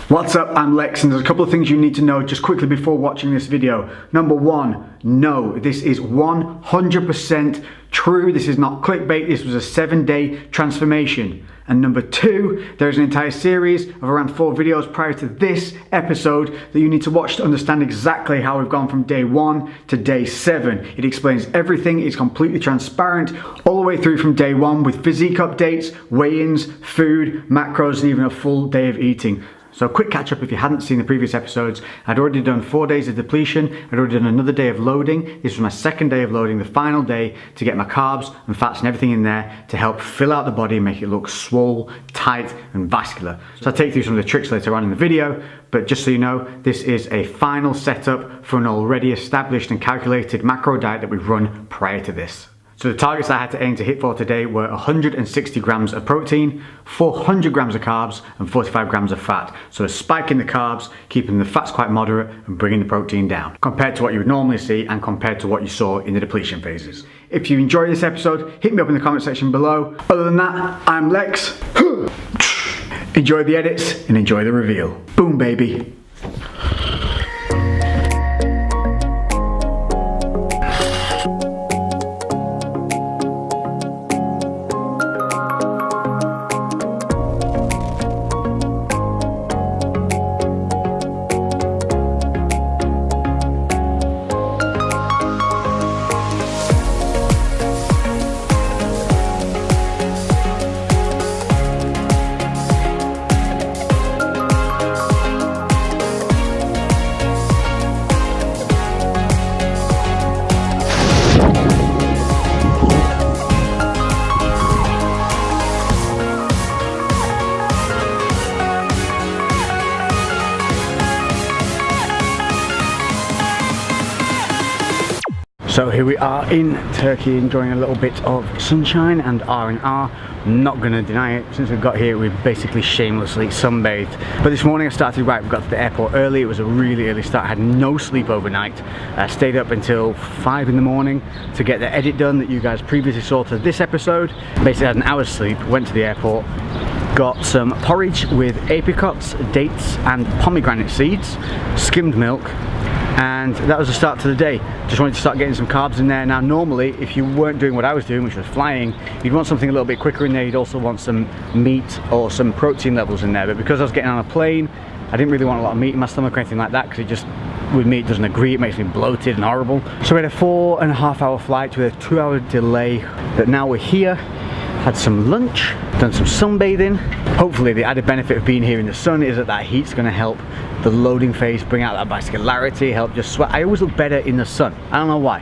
What's up, I'm Lex, and there's a couple of things you need to know just quickly before watching this video. Number one, no, this is 100% true. This is not clickbait. This was a 7-day transformation. And number two, there's an entire series of around 4 videos prior to this episode that you need to watch to understand exactly how we've gone from day 1 to day 7. It explains everything. It's completely transparent all the way through from day 1 with physique updates, weigh-ins, food, macros, and even a full day of eating. So quick catch up if you hadn't seen the previous episodes. I'd already done 4 days of depletion. I'd already done another day of loading. This was my second day of loading, the final day to get my carbs and fats and everything in there to help fill out the body and make it look swole, tight and vascular. So I'll take you through some of the tricks later on in the video, but just so you know, this is a final setup for an already established and calculated macro diet that we've run prior to this. So the targets I had to aim to hit for today were 160 grams of protein, 400 grams of carbs, and 45 grams of fat. So a spike in the carbs, keeping the fats quite moderate and bringing the protein down, compared to what you would normally see and compared to what you saw in the depletion phases. If you enjoyed this episode, hit me up in the comment section below. Other than that, I'm Lex. Enjoy the edits and enjoy the reveal. Boom, baby. So here we are in Turkey, enjoying a little bit of sunshine and R&R. Not gonna deny it, since we've got here we've basically shamelessly sunbathed. But this morning I started right, we got to the airport early. It was a really early start. I had no sleep overnight. I stayed up until 5 in the morning to get the edit done that you guys previously saw to this episode. Basically had an hour's sleep, went to the airport, got some porridge with apricots, dates and pomegranate seeds, skimmed milk, and that was the start to the day. Just wanted to start getting some carbs in there. Now normally, if you weren't doing what I was doing, which was flying, you'd want something a little bit quicker in there. You'd also want some meat or some protein levels in there. But because I was getting on a plane, I didn't really want a lot of meat in my stomach or anything like that, because it just, with me, it doesn't agree. It makes me bloated and horrible. So we had a 4.5 hour flight with a 2-hour delay. But now we're here, had some lunch, done some sunbathing. Hopefully the added benefit of being here in the sun is that heat's gonna help the loading phase, bring out that vascularity, help just sweat. I always look better in the sun. I don't know why.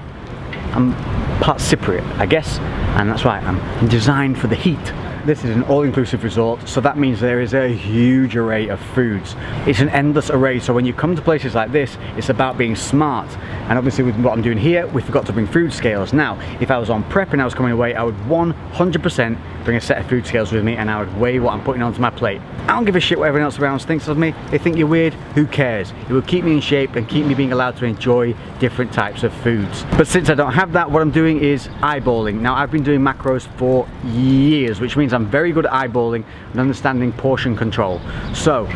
I'm part Cypriot, I guess, and that's why I'm designed for the heat. This is an all-inclusive resort, so that means there is a huge array of foods. It's an endless array, so when you come to places like this, it's about being smart. And obviously with what I'm doing here, we forgot to bring food scales. Now, if I was on prep and I was coming away, I would 100% bring a set of food scales with me and I would weigh what I'm putting onto my plate. I don't give a shit what everyone else around thinks of me. They think you're weird, who cares? It will keep me in shape and keep me being allowed to enjoy different types of foods. But since I don't have that, what I'm doing is eyeballing. Now, I've been doing macros for years, which means I'm very good at eyeballing and understanding portion control. So,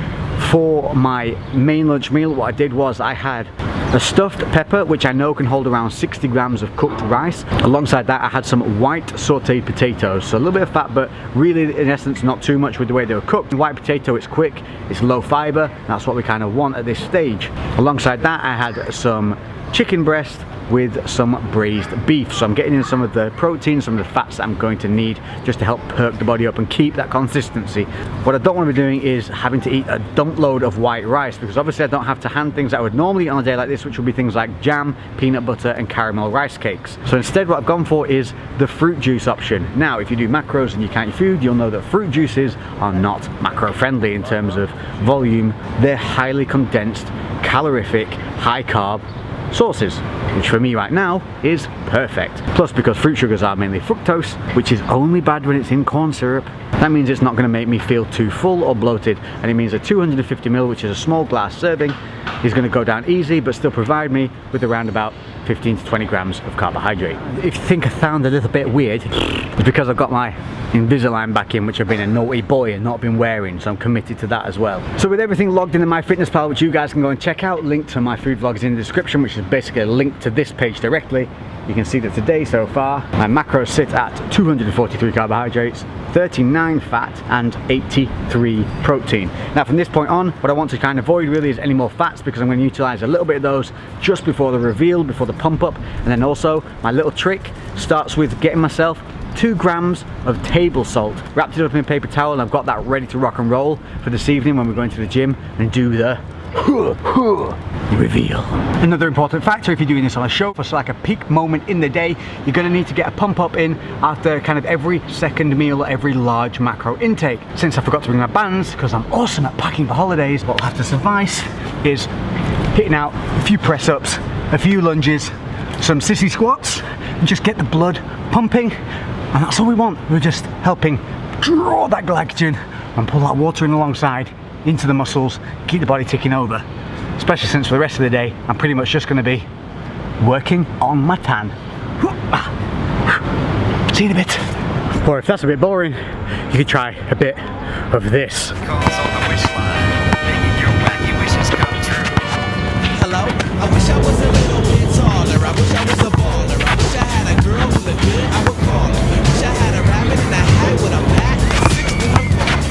for my main lunch meal, what I did was I had a stuffed pepper, which I know can hold around 60 grams of cooked rice. Alongside that, I had some white sauteed potatoes. So a little bit of fat, but really, in essence, not too much with the way they were cooked. White potato, it's quick, it's low fiber. That's what we kind of want at this stage. Alongside that, I had some chicken breast with some braised beef. So I'm getting in some of the protein, some of the fats that I'm going to need just to help perk the body up and keep that consistency. What I don't want to be doing is having to eat a dump load of white rice, because obviously I don't have to hand things that I would normally eat on a day like this, which would be things like jam, peanut butter and caramel rice cakes. So instead what I've gone for is the fruit juice option. Now if you do macros and you count your food, you'll know that fruit juices are not macro friendly in terms of volume. They're highly condensed, calorific, high carb sources. which for me right now is perfect. Plus, because fruit sugars are mainly fructose, which is only bad when it's in corn syrup, that means it's not going to make me feel too full or bloated, and it means a 250ml, which is a small glass serving, is going to go down easy but still provide me with around about 15 to 20 grams of carbohydrate. If you think I sound a little bit weird, it's because I've got my Invisalign back in, which I've been a naughty boy and not been wearing, so I'm committed to that as well. So with everything logged into MyFitnessPal, which you guys can go and check out, link to my food vlogs in the description, which is basically a link to this page directly, you can see that today so far my macros sit at 243 carbohydrates, 39 fat and 83 protein. Now from this point on, what I want to kind of avoid really is any more fats, because I'm going to utilize a little bit of those just before the reveal, before the pump up. And then also my little trick starts with getting myself 2 grams of table salt, wrapped it up in a paper towel, and I've got that ready to rock and roll for this evening when we're going to the gym and do the reveal. Another important factor if you're doing this on a show, for like a peak moment in the day, you're going to need to get a pump up in after kind of every second meal or every large macro intake. Since I forgot to bring my bands because I'm awesome at packing for holidays, what will have to suffice is hitting out a few press ups, a few lunges, some sissy squats, and just get the blood pumping. And that's all we want. We're just helping draw that glycogen and pull that water in alongside into the muscles, keep the body ticking over. Especially since for the rest of the day, I'm pretty much just going to be working on my tan. See you in a bit. Or if that's a bit boring, you could try a bit of this. Hello? I wish I was a little bit taller. I wish I was a baller. I wish I had a girl who looked good, I would call her. Wish I had a rabbit in a hat with a bat and 6 foot apart.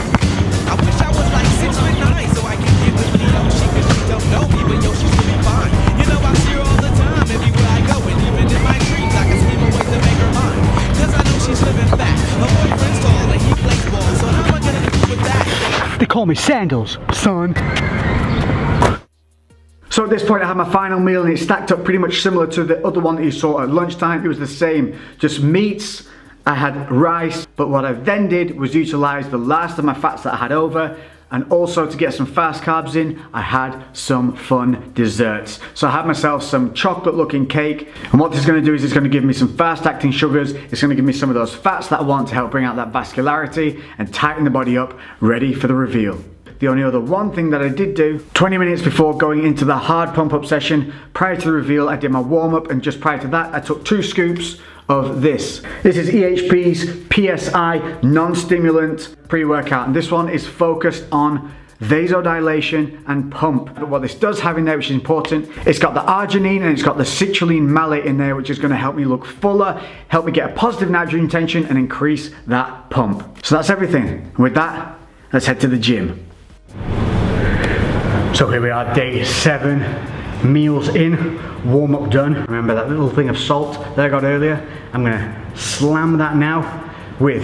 I wish I was like 6'9", so I could get with Leo. She don't know me, but yo, she's really fine. You know I see her all the time, everywhere I go, and even in my dreams I can scheme a way to make her mine. Cause I know she's living fat. Her boyfriend's tall and he plays ball, so how am I gonna do with that? They call me Sandals, son. So at this point I had my final meal, and it stacked up pretty much similar to the other one that you saw at lunchtime. It was the same, just meats. I had rice, but what I then did was utilize the last of my fats that I had over, and also to get some fast carbs in, I had some fun desserts. So I had myself some chocolate looking cake, and what this is going to do is it's going to give me some fast acting sugars. It's going to give me some of those fats that I want to help bring out that vascularity and tighten the body up, ready for the reveal. The only other one thing that I did do, 20 minutes before going into the hard pump up session, prior to the reveal, I did my warm up, and just prior to that, I took 2 scoops of this. This is EHP's PSI non-stimulant pre-workout, and this one is focused on vasodilation and pump. But what this does have in there, which is important, it's got the arginine and it's got the citrulline malate in there, which is going to help me look fuller, help me get a positive nitrogen tension and increase that pump. So that's everything. And with that, let's head to the gym. So here we are, day 7, meals in, warm up done. Remember that little thing of salt that I got earlier? I'm gonna slam that now with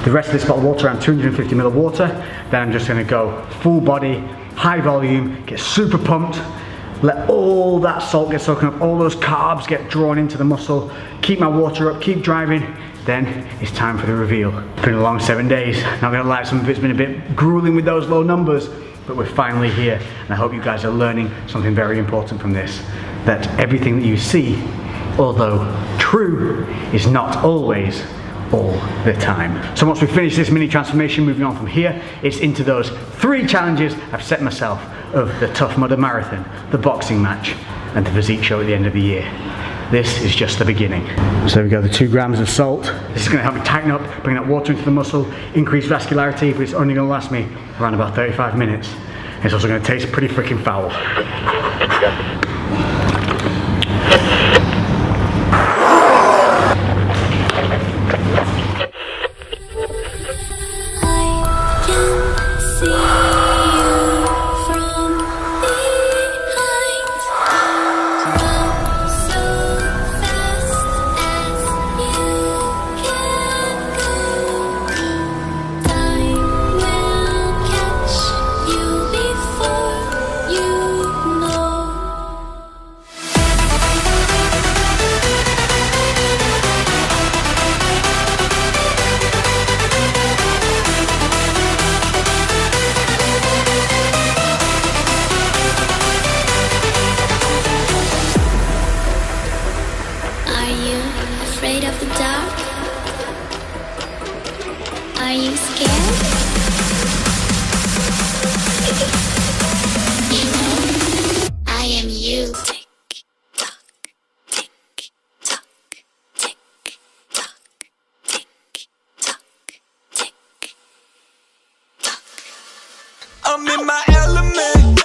the rest of this bottle of water, around 250ml of water. Then I'm just gonna go full body, high volume, get super pumped, let all that salt get soaking up, all those carbs get drawn into the muscle, keep my water up, keep driving. Then it's time for the reveal. It's been a long 7 days. Not gonna lie, some of it's been a bit grueling with those low numbers, but we're finally here, and I hope you guys are learning something very important from this, that everything that you see, although true, is not always all the time. So once we finish this mini transformation, moving on from here, it's into those 3 challenges I've set myself of the Tough Mudder Marathon, the boxing match, and the physique show at the end of the year. This is just the beginning. So there we go, the 2 grams of salt. This is going to help me tighten up, bring that water into the muscle, increase vascularity, but it's only going to last me around about 35 minutes. It's also going to taste pretty freaking foul. I'm in my element.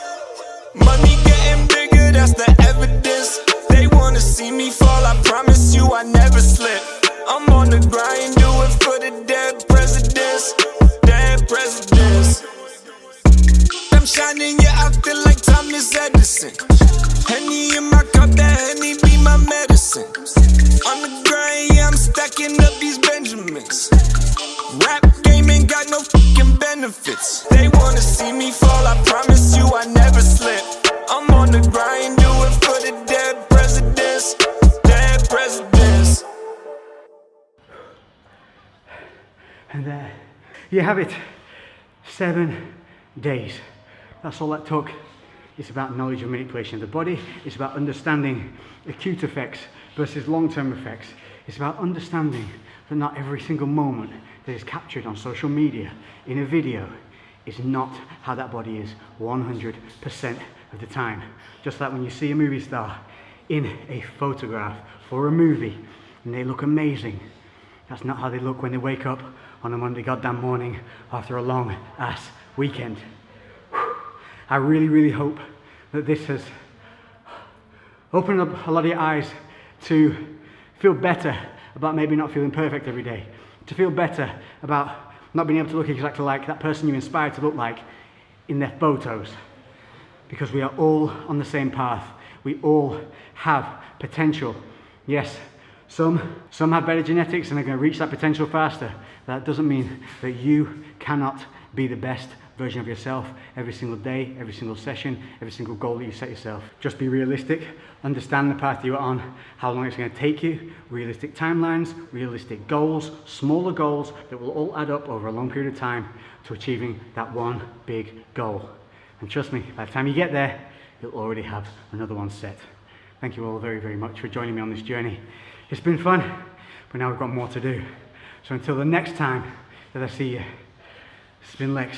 Money getting bigger, that's the evidence. They wanna see me fall, I promise you I never slip. I'm on the grind, do it for the dead presidents. Dead presidents. I'm shining, yeah, I feel like Thomas Edison. Henny in my cup, that Henny be my medicine. On the grind, yeah, I'm stacking up these Benjamins. Rap game ain't got no fucking benefits. They wanna see me fall, I promise you I never slip. I'm on the grind, do it for the dead presidents. Dead presidents. And there you have it. 7 days. That's all that took. It's about knowledge of manipulation of the body. It's about understanding acute effects versus long-term effects. It's about understanding that not every single moment that is captured on social media in a video is not how that body is 100% of the time. Just like when you see a movie star in a photograph for a movie and they look amazing, that's not how they look when they wake up on a Monday goddamn morning after a long ass weekend. I really, really hope that this has opened up a lot of your eyes to feel better about maybe not feeling perfect every day, to feel better about not being able to look exactly like that person you inspired to look like in their photos. Because we are all on the same path. We all have potential. Yes, some have better genetics and are going to reach that potential faster. That doesn't mean that you cannot be the best version of yourself every single day, every single session, every single goal that you set yourself. Just be realistic, understand the path you're on, how long it's going to take you, realistic timelines, realistic goals, smaller goals that will all add up over a long period of time to achieving that one big goal. And trust me, by the time you get there, you'll already have another one set. Thank you all very, very much for joining me on this journey. It's been fun, but now we've got more to do. So until the next time that I see you, it's been Lex.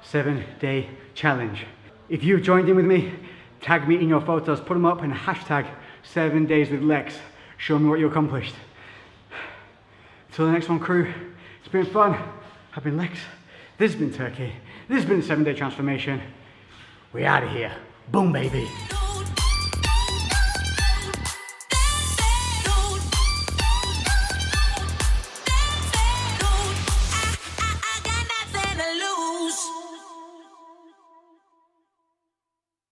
7-day challenge. If you've joined in with me, tag me in your photos, put them up and hashtag 7 days with Lex. Show me what you accomplished. Till the next one, crew. It's been fun. I've been Lex. This has been Turkey. This has been the 7-day transformation. We out of here. Boom, baby.